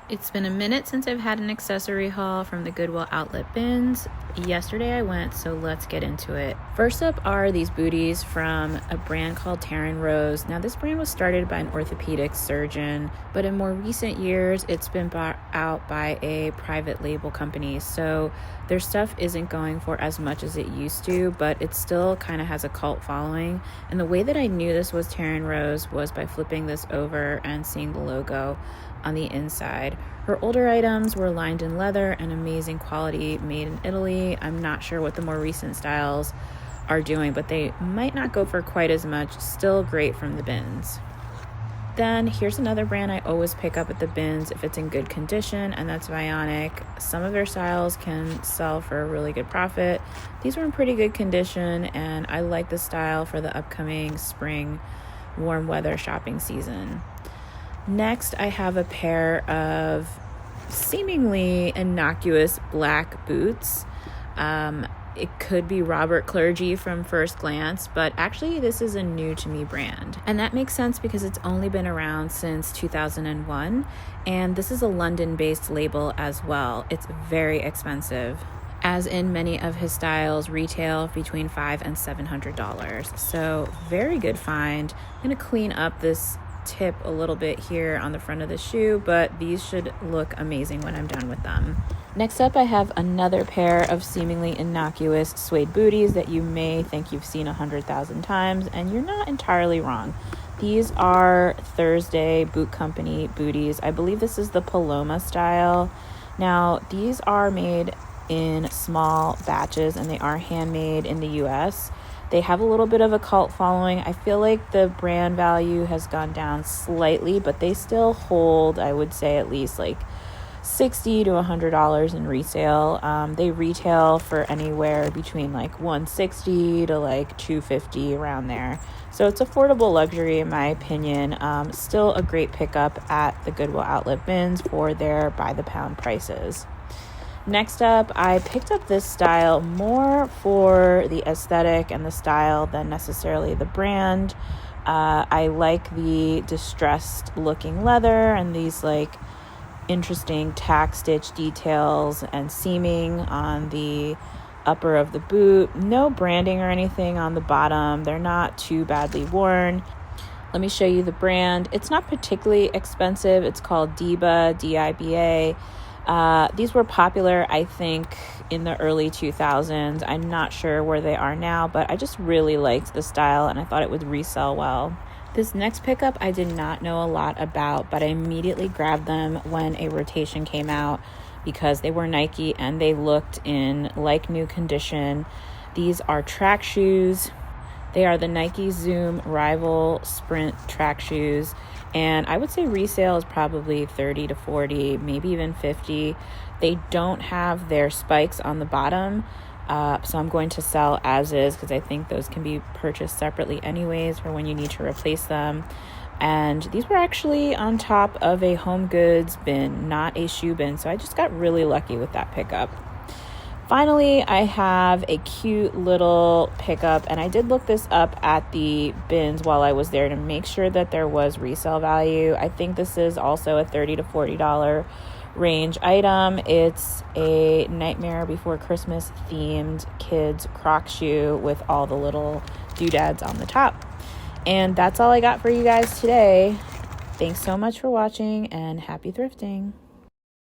It's been a minute since I've had an accessory haul from the Goodwill outlet bins. Yesterday I went, so let's get into it. First up are these booties from a brand called Taryn Rose. Now this brand was started by an orthopedic surgeon, but in more recent years it's been bought out by a private label company. So their stuff isn't going for as much as it used to, but it still kind of has a cult following. And the way that I knew this was Taryn Rose was by flipping this over and seeing the logo on the inside. Her older items were lined in leather and amazing quality, made in Italy. I'm not sure what the more recent styles are doing, but they might not go for quite as much. Still great from the bins. Then here's another brand I always pick up at the bins if it's in good condition, and that's Vionic. Some of their styles can sell for a really good profit. These were in pretty good condition, and I like the style for the upcoming spring warm weather shopping season. Next, I have a pair of seemingly innocuous black boots. It could be Robert Clergy from first glance, but actually this is a new to me brand. And that makes sense because it's only been around since 2001, and this is a London-based label as well. It's very expensive. As in many of his styles, retail between $500 and $700. So very good find. I'm gonna clean up this tip a little bit here on the front of the shoe, but these should look amazing when I'm done with them. Next up, I have another pair of seemingly innocuous suede booties that you may think you've seen 100,000 times, and you're not entirely wrong. These are Thursday Boot Company booties. I believe this is the Paloma style. Now, these are made in small batches and they are handmade in the US. They have a little bit of a cult following. I feel like the brand value has gone down slightly, but they still hold, I would say, at least like $60 to $100 in resale. They retail for anywhere between like $160 to like $250 around there. So it's affordable luxury in my opinion. Still a great pickup at the Goodwill outlet bins for their by the pound prices. Next up, I picked up this style more for the aesthetic and the style than necessarily the brand. I like the distressed looking leather and these like interesting tack stitch details and seaming on the upper of the boot. No branding or anything on the bottom. They're not too badly worn. Let me show you the brand. It's not particularly expensive. It's called Diba, D-I-B-A. These were popular, I think, in the early 2000s. I'm not sure where they are now, but I just really liked the style and I thought it would resell well. This next pickup I did not know a lot about, but I immediately grabbed them when a rotation came out because they were Nike and they looked in like new condition. These are track shoes. They are the Nike Zoom Rival Sprint track shoes. And I would say resale is probably 30 to 40, maybe even 50. They don't have their spikes on the bottom. So I'm going to sell as is because I think those can be purchased separately anyways for when you need to replace them. And these were actually on top of a home goods bin, not a shoe bin. So I just got really lucky with that pickup. Finally, I have a cute little pickup, and I did look this up at the bins while I was there to make sure that there was resale value. I think this is also a $30 to $40 range item. It's a Nightmare Before Christmas themed kids croc shoe with all the little doodads on the top. And that's all I got for you guys today. Thanks so much for watching and happy thrifting.